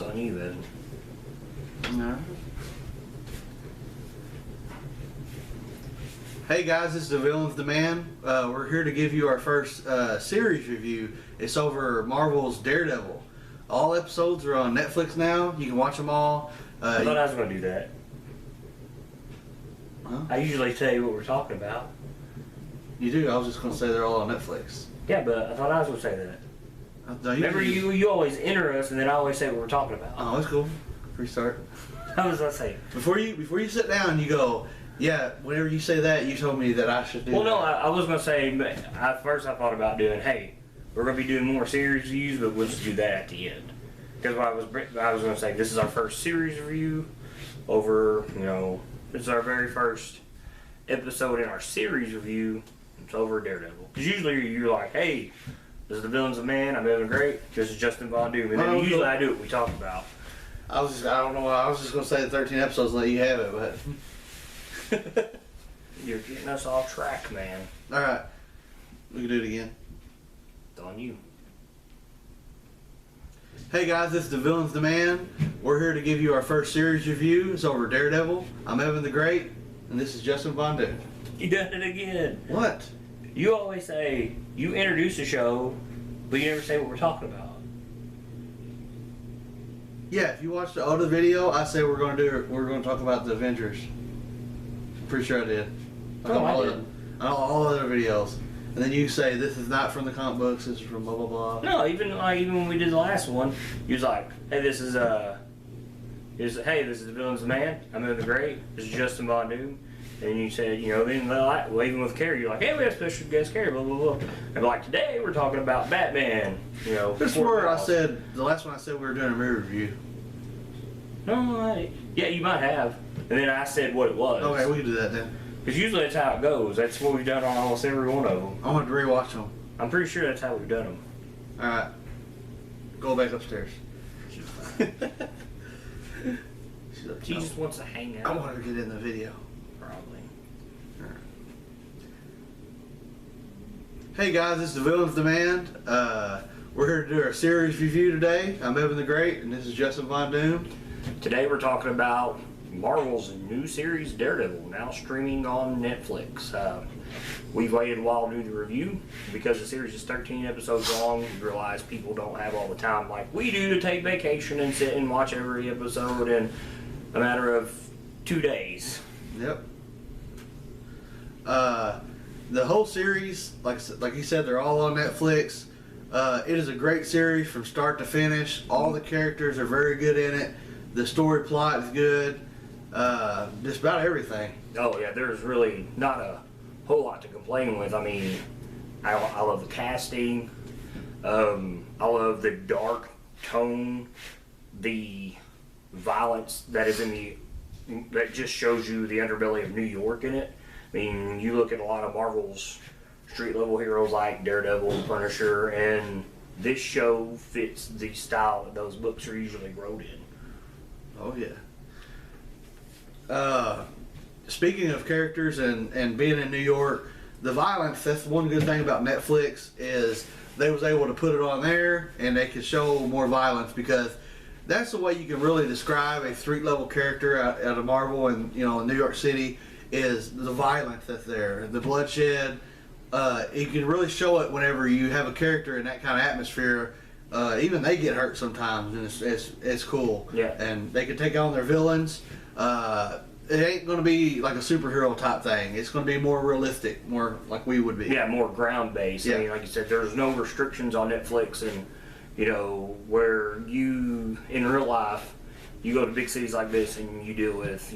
on you, Evan. No. Hey guys, this is the Villain's the Man. We're here to give you our first series review. It's over Marvel's Daredevil. All episodes are on Netflix now. You can watch them all. I thought I was going to do that. Huh? I usually tell you what we're talking about. You do? I was just going to say they're all on Netflix. Yeah, but I thought I was going to say that. Remember, you always enter us, and then I always say what we're talking about. Oh, that's cool. Restart. How was I saying? Before you sit down, you go, yeah, whenever you say that, you told me that I should do Well, no, that. I was going to say, first I thought about doing, hey, we're going to be doing more series reviews, but we'll just do that at the end. Because I was going to say, this is our first series review over, this is our very first episode in our series review. It's over Daredevil. Because usually you're like, hey, this is the Villain's a Man, I'm Evan Great, this is Justin Von Doom. And then usually I do what we talk about. I don't know, I was just going to say the 13 episodes and let you have it, but... You're getting us off track, man. Alright, we can do it again. It's on you. Hey guys, this is the Villain's the Man. We're here to give you our first series review. It's over Daredevil. I'm Evan the Great, and this is Justin Von Doom. You done it again. What? You always say, you introduce the show, but you never say what we're talking about. Yeah, if you watch the other video, I say we're going to talk about the Avengers. I'm pretty sure I did. I did. On all other videos. And then you say, this is not from the comic books, this is from blah, blah, blah. No, even when we did the last one, you was like, hey, this is the Villain's the Man. I'm Evan the Great. This is Justin Von Doom. And you said, then even with Carrie, you're like, hey, we have special guest Carrie, blah, blah, blah. And like, today we're talking about Batman, This is where I said, the last one I said we were doing a movie review. No, yeah, you might have. And then I said what it was. Okay, we can do that then. Because usually that's how it goes. That's what we've done on almost every one of them. I want to rewatch them. I'm pretty sure that's how we've done them. Alright. Go back upstairs. She just wants to hang out. I want her to get in the video. Probably. Right. Hey guys, this is the Villain's the Man. We're here to do our series review today. I'm Evan the Great, and this is Justin Von Doom. Today we're talking about Marvel's new series Daredevil, now streaming on Netflix. We've waited a while to do the review because the series is 13 episodes long. We realize people don't have all the time like we do to take vacation and sit and watch every episode in a matter of 2 days. Yep. The whole series, like you said, they're all on Netflix. It is a great series from start to finish. All the characters are very good in it. The story plot is good. Just about everything. Oh yeah, there's really not a whole lot to complain with. I mean, I love the casting. I love the dark tone, the violence that is that just shows you the underbelly of New York in it. I mean, you look at a lot of Marvel's street level heroes like Daredevil, Punisher, and this show fits the style that those books are usually wrote in. Oh yeah. Speaking of characters and being in New York, the violence, that's one good thing about Netflix is they was able to put it on there and they could show more violence because that's the way you can really describe a street level character out of Marvel and in New York City is the violence that's there, the bloodshed. You can really show it whenever you have a character in that kind of atmosphere. Even they get hurt sometimes, and it's cool. Yeah. And they can take on their villains. It ain't going to be like a superhero type thing. It's going to be more realistic, more like we would be. Yeah, more ground based. Yeah. I mean, like you said, there's no restrictions on Netflix, and where you in real life, you go to big cities like this and you deal with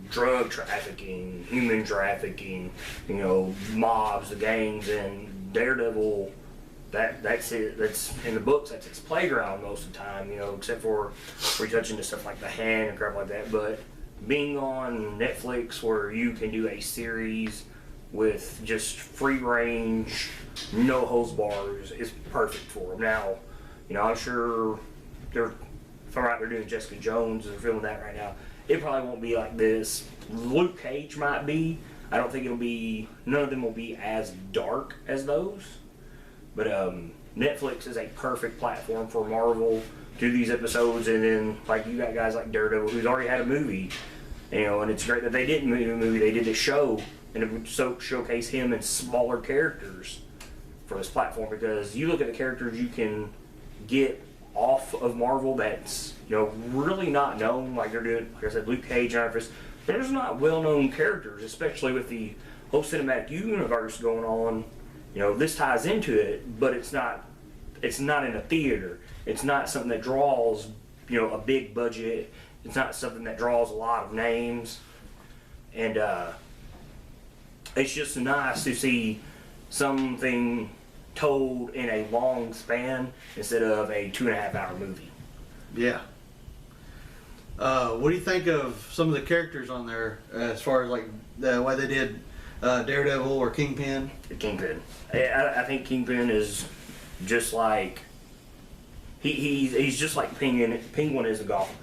drug trafficking, human trafficking, mobs, the gangs, and Daredevil. That's it. That's in the books. That's its playground most of the time. Except for retouching to stuff like the hand and crap like that. But being on Netflix, where you can do a series with just free range, no hose bars, is perfect for them. Now, I'm sure if I'm right, they're doing Jessica Jones and they're filming that right now. It probably won't be like this. Luke Cage might be. I don't think it'll be. None of them will be as dark as those. But Netflix is a perfect platform for Marvel do these episodes, and then like you got guys like Daredevil who's already had a movie, and it's great that they didn't do a movie, they did the show, and it would showcase him and smaller characters for this platform, because you look at the characters you can get off of Marvel that's really not known, like they're doing, like I said, Luke Cage and Iron Fist. There's not well-known characters, especially with the whole cinematic universe going on. This ties into it, but it's not in a theater. It's not something that draws a big budget. It's not something that draws a lot of names, and it's just nice to see something told in a long span instead of a 2.5-hour movie. Yeah. What do you think of some of the characters on there, as far as like the way they did Daredevil or Kingpin? The Kingpin. I think Kingpin is just like he's just like Penguin is a Gotham.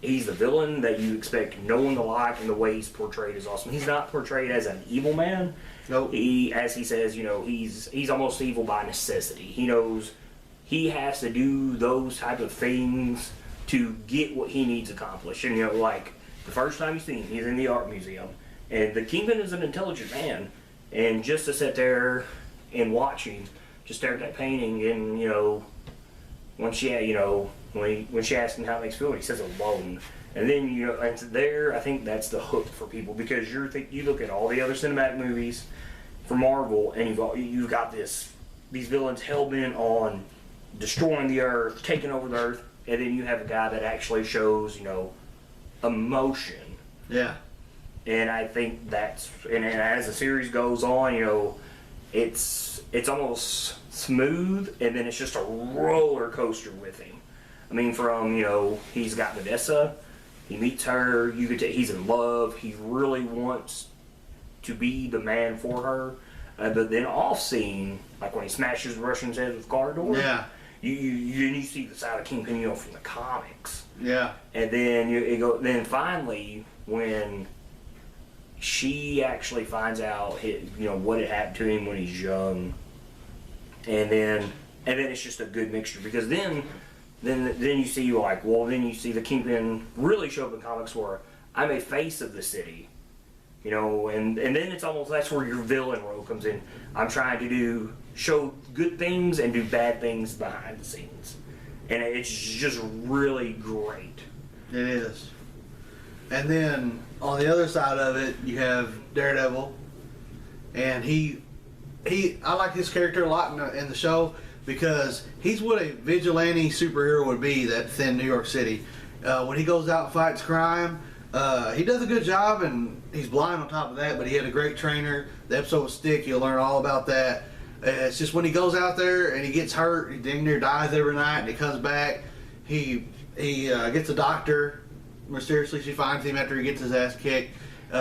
He's the villain that you expect no one to like, and the way he's portrayed is awesome. He's not portrayed as an evil man. Nope. As he says, he's almost evil by necessity. He knows he has to do those type of things to get what he needs accomplished. And like the first time you see him, he's in the art museum, and the Kingpin is an intelligent man, and just to sit there and watch him, just stare at that painting, and when she asked him how it makes him feel, he says alone. And then and there, I think that's the hook for people, because you look at all the other cinematic movies for Marvel, and you've got these villains hell bent on destroying the Earth, taking over the Earth, and then you have a guy that actually shows emotion. Yeah. And I think and as the series goes on, it's almost smooth, and then it's just a roller coaster with him. I mean, from he's got Vanessa, he meets her, you could tell he's in love, he really wants to be the man for her, but then off scene, like when he smashes Russian's head with the car door, yeah, you see the side of Kingpin from the comics, yeah, and then then finally when she actually finds out what had happened to him when he's young, and then it's just a good mixture, because then you see then you see the Kingpin really show up in comics where I'm a face of the city, and then it's almost, that's where your villain role comes in. I'm trying to show good things and do bad things behind the scenes, and it's just really great. It is. And then on the other side of it, you have Daredevil, and I like his character a lot in the show, because he's what a vigilante superhero would be that's in New York City. When he goes out and fights crime, he does a good job, and he's blind on top of that, but he had a great trainer. The episode with Stick, you'll learn all about that. It's just when he goes out there and he gets hurt, he dang near dies every night, and he comes back, he gets a doctor. Mysteriously, she finds him after he gets his ass kicked.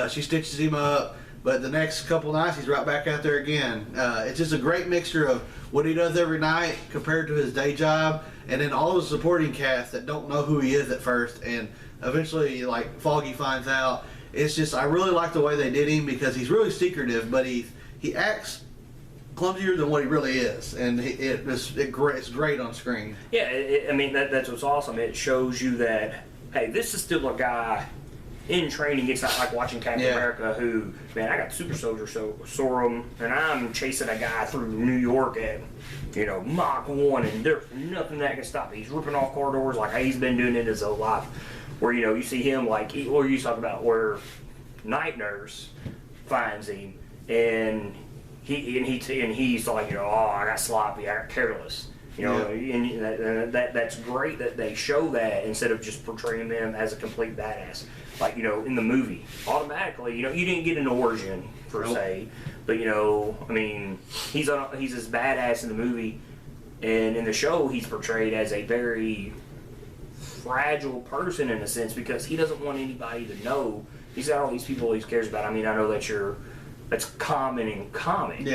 She stitches him up, but the next couple nights he's right back out there again. It's just a great mixture of what he does every night compared to his day job, and then all the supporting cast that don't know who he is at first, and eventually like Foggy finds out. It's just, I really like the way they did him, because he's really secretive, but he acts clumsier than what he really is, and it's great on screen. Yeah, I mean that's what's awesome. It shows you that, hey, this is still a guy in training. It's not like watching Captain America, who, man, I got super soldier serum, and I'm chasing a guy through New York at Mach 1, and there's nothing that can stop me. He's ripping off corridors like he's been doing it his whole life. Where you see him or you talk about where Night Nurse finds him, and he's like, oh, I got sloppy, I got careless. And that's great that they show that, instead of just portraying him as a complete badass. Like, in the movie, automatically, you didn't get an origin per se, but I mean, he's as badass in the movie, and in the show, he's portrayed as a very fragile person in a sense, because he doesn't want anybody to know. He's got all these people he cares about. I mean, I know that's common in comics,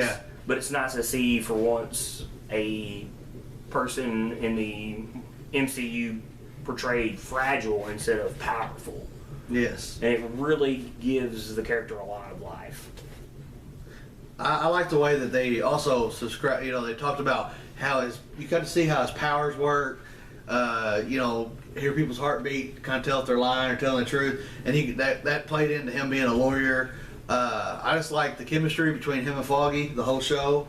but it's nice to see for once a person in the MCU portrayed fragile instead of powerful. Yes. And it really gives the character a lot of life. I like the way that they also subscribe. They talked about how you got to see how his powers work. You know, hear people's heartbeat, kind of tell if they're lying or telling the truth, and that played into him being a lawyer. I just like the chemistry between him and Foggy the whole show.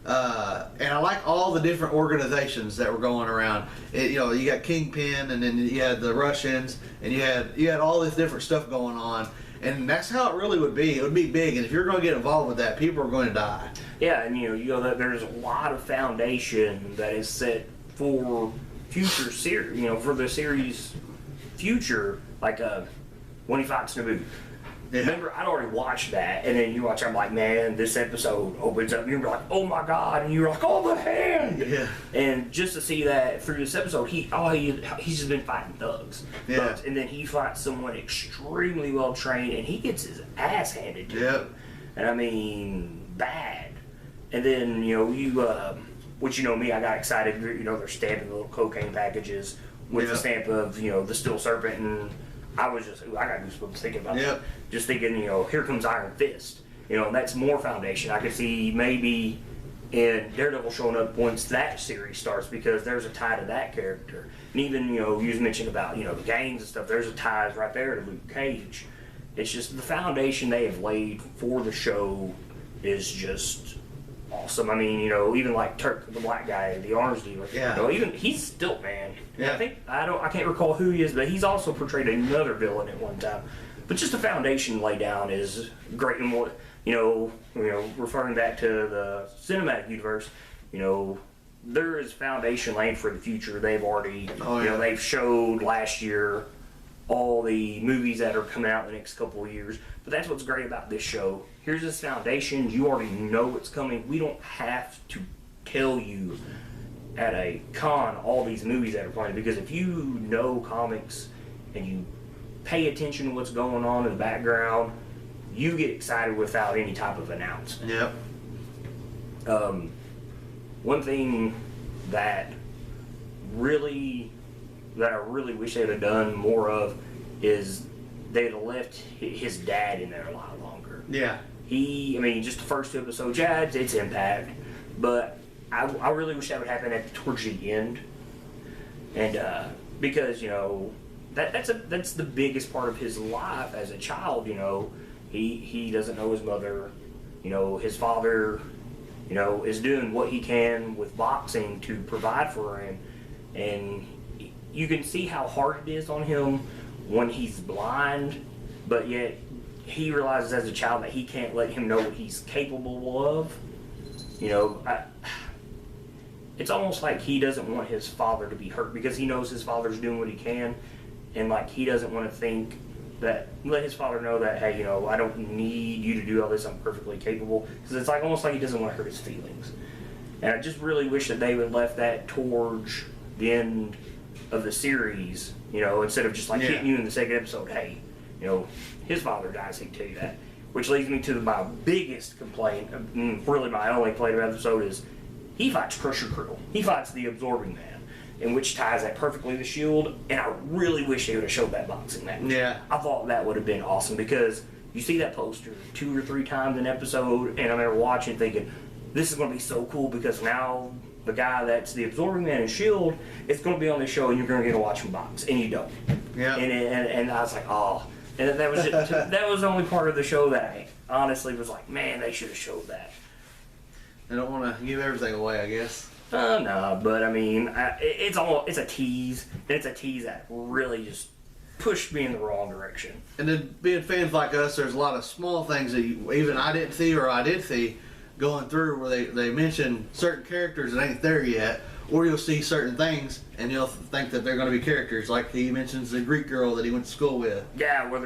And I like all the different organizations that were going around. You know, you got Kingpin, and then you had the Russians, and you had all this different stuff going on. And that's how it really would be. It would be big, and if you're going to get involved with that, people are going to die. Yeah, and you know that there's a lot of foundation that is set for future series. You know, for the series future, like when he fights Naboo. Yeah. Remember, I'd already watched that, and then you watch. I'm like, man, this episode opens up. And you're like, oh my god, and you're like, oh the hand. Yeah. And just to see that through this episode, he's just been fighting thugs. Yeah. And then he fights someone extremely well trained, and he gets his ass handed to him. And I mean, bad. And then which you know me, I got excited. You know, they're stamping the little cocaine packages with the stamp of the Steel Serpent and. I got goosebumps thinking about that. Just thinking, here comes Iron Fist. And that's more foundation. I could see maybe in Daredevil showing up once that series starts because there's a tie to that character. And even, you mentioned about, the gangs and stuff, there's a ties right there to Luke Cage. It's just the foundation they have laid for the show is just awesome. I mean, even like Turk, the black guy, the arms dealer. Yeah. Even he's still man. Yeah. I can't recall who he is, but he's also portrayed another villain at one time. But just the foundation laid down is great. And what referring back to the cinematic universe, there is foundation laid for the future. They've already, they've showed last year all the movies that are coming out in the next couple of years. But that's what's great about this show. Here's this foundation. You already know what's coming. We don't have to tell you at a con all these movies that are playing, because if you know comics and you pay attention to what's going on in the background, you get excited without any type of announcement. Yep. One thing that I really wish they'd have done more of is they'd have left his dad in there a lot longer. Yeah. Just the first two episodes, it's impact, but I really wish that would happen towards the end, and because that's the biggest part of his life as a child. He doesn't know his mother. His father, is doing what he can with boxing to provide for him, and you can see how hard it is on him when he's blind, but yet he realizes as a child that he can't let him know what he's capable of. It's almost like he doesn't want his father to be hurt because he knows his father's doing what he can, and like he doesn't want to let his father know that, hey, I don't need you to do all this, I'm perfectly capable, because it's like almost like he doesn't want to hurt his feelings. And I just really wish that they would left that towards the end of the series, instead of just like hitting you in the second episode, hey, his father dies, he can tell you that. Which leads me to my biggest complaint, really my only complaint about the episode is he fights Crusher Krill. He fights the Absorbing Man, in which ties that perfectly to Shield, and I really wish they would have showed that boxing match. Yeah. I thought that would have been awesome because you see that poster 2 or 3 times an episode, and I remember watching thinking, this is going to be so cool because now the guy that's the Absorbing Man in Shield is going to be on the show and you're going to get to watch him box, and you don't. Yeah. And I was like, oh. And that was that was the only part of the show that I honestly was like, man, they should have showed that. They don't want to give everything away, I guess. No, but it's a tease, and it's a tease that really just pushed me in the wrong direction. And then being fans like us, there's a lot of small things that even I didn't see or I did see going through where they mention certain characters that ain't there yet, or you'll see certain things and you'll think that they're going to be characters, like he mentions the Greek girl that he went to school with. Yeah, where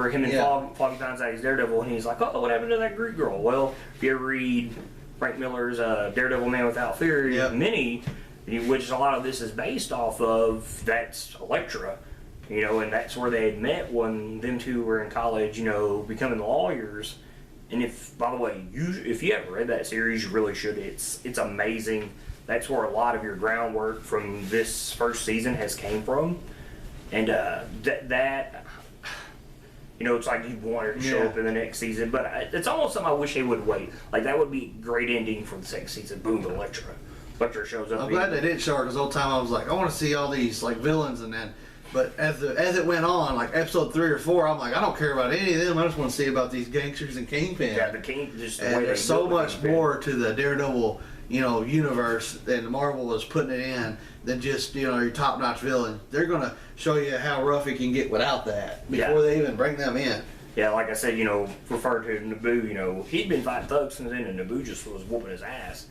him and Foggy finds out he's Daredevil, and he's like, oh, what happened to that Greek girl? Well, if you ever read Frank Miller's Daredevil Man Without Fear mini, which a lot of this is based off of, that's Elektra, and that's where they had met when them two were in college, becoming lawyers. And by the way, if you haven't read that series, you really should. It's amazing. That's where a lot of your groundwork from this first season has came from, and it's like you want her to show up in the next season, but it's almost something I wish they would wait. Like that would be a great ending for the second season. Boom, Elektra. Butcher shows up. I'm glad they didn't show her, because the whole time I was like, I want to see all these like villains, and then, but as it went on, like episode 3 or 4, I'm like, I don't care about any of them. I just want to see about these gangsters and Kingpin. Yeah, the King. Just the and way there's so much more to the Daredevil, universe, and Marvel is putting it in than just your top-notch villain. They're gonna show you how rough it can get without that before they even bring them in. Yeah, like I said, referred to Naboo, he'd been fighting thugs since then, and Naboo just was whooping his ass.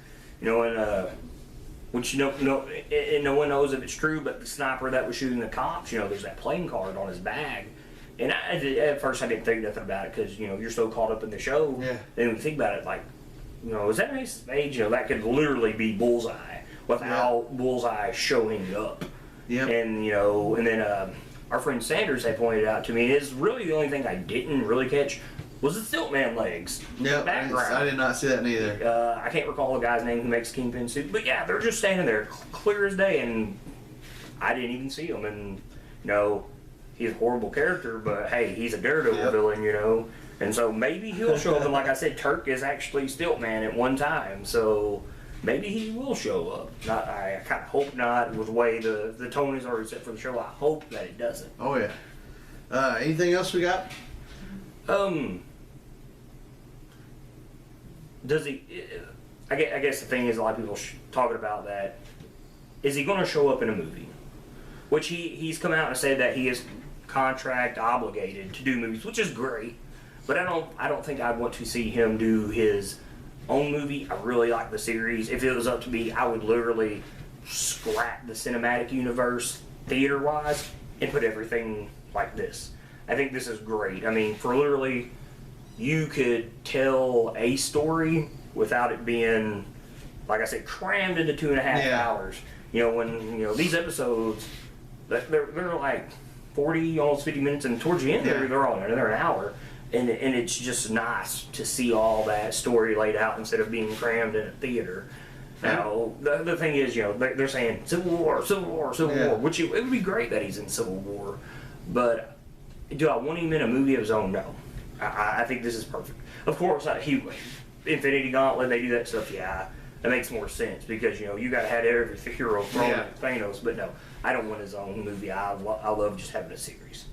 Which and no one knows if it's true, but the sniper that was shooting the cops, there's that playing card on his bag. And at first I didn't think nothing about it, because, you're so caught up in the show. Yeah. Then when you think about it, like, is that Ace of Spades? That could literally be Bullseye without Bullseye showing up. Yeah. And, and then our friend Sanders had pointed out to me, is really the only thing I didn't really catch was the Stiltman legs. Yeah, background. I did not see that neither. I can't recall the guy's name who makes Kingpin suit, but yeah, they're just standing there clear as day, and I didn't even see him. And he's a horrible character, but hey, he's a Daredevil villain, and so maybe he'll show up. And like I said, Turk is actually Stiltman at one time, so maybe he will show up. I kind of hope not, with the way the tone is already set for the show. I hope that it doesn't. Oh yeah. Anything else we got? Does he? I guess the thing is, a lot of people talking about that. Is he going to show up in a movie? Which he's come out and said that he is contract obligated to do movies, which is great. But I don't think I'd want to see him do his own movie. I really like the series. If it was up to me, I would literally scrap the cinematic universe theater-wise and put everything like this. I think this is great. I mean, for literally, you could tell a story without it being, like I said, crammed into 2.5 hours. When these episodes, they're like 40, almost 50 minutes, and towards the end they're all they're an hour, and it's just nice to see all that story laid out instead of being crammed in a theater. Now the thing is, they're saying Civil War, which it would be great that he's in Civil War, but do I want him in a movie of his own? No. I think this is perfect. Of course, Infinity Gauntlet, they do that stuff, that makes more sense, because, you got to have every hero thrown at Thanos, but no, I don't want his own movie. I love just having a series.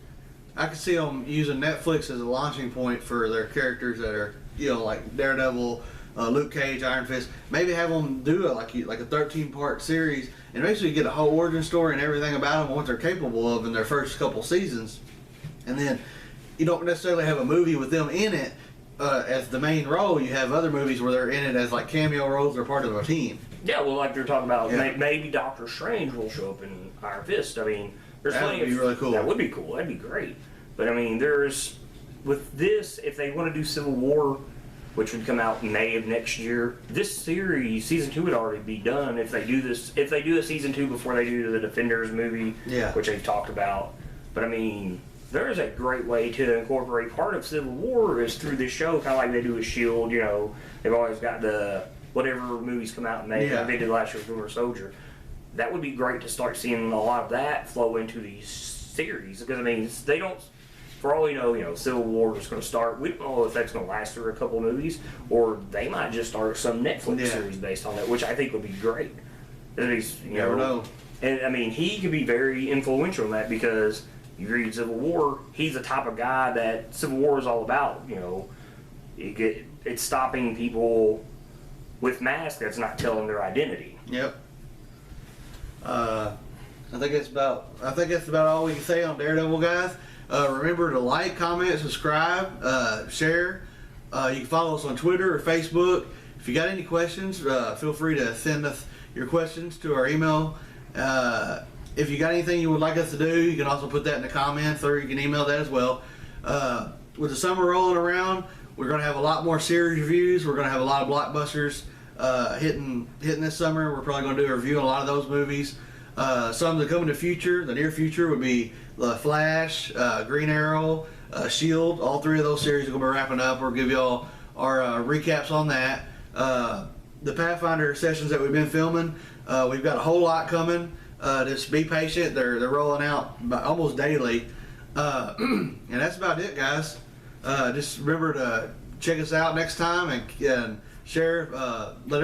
I could see them using Netflix as a launching point for their characters that are, like Daredevil, Luke Cage, Iron Fist. Maybe have them do it like a 13-part series, and basically get a whole origin story and everything about them, what they're capable of in their first couple seasons. And then you don't necessarily have a movie with them in it as the main role. You have other movies where they're in it as like cameo roles or part of a team. Yeah, well, like they're talking about, maybe Doctor Strange will show up in Iron Fist. I mean, there's plenty of... That would be really cool. That would be cool. That'd be great. But I mean, with this, if they want to do Civil War, which would come out in May of next year, this series, season 2 would already be done if they do this. If they do a season 2 before they do the Defenders movie, which they've talked about. But I mean, there is a great way to incorporate part of Civil War is through this show, kind of like they do with S.H.I.E.L.D. They've always got the whatever movies come out in May. They did last year with Winter Soldier. That would be great to start seeing a lot of that flow into these series, because I mean, they don't. For all we know, Civil War is going to start. We don't know if that's going to last through a couple of movies, or they might just start some Netflix series based on that, which I think would be great. You never know. And I mean, he could be very influential in that, because you read Civil War, he's the type of guy that Civil War is all about. It's stopping people with masks that's not telling their identity. Yep. I think that's about all we can say on Daredevil, guys. Remember to like, comment, subscribe, share. You can follow us on Twitter or Facebook. If you got any questions, feel free to send us your questions to our email. If you got anything you would like us to do, you can also put that in the comments, or you can email that as well. With the summer rolling around, we're going to have a lot more series reviews. We're going to have a lot of blockbusters hitting this summer. We're probably going to do a review on a lot of those movies. Some that come in the near future would be Flash, Green Arrow, S.H.I.E.L.D. All 3 of those series are going to be wrapping up. We'll give you all our recaps on that. The Pathfinder sessions that we've been filming, we've got a whole lot coming. Just be patient. They're rolling out almost daily. And that's about it, guys. Just remember to check us out next time and share. Let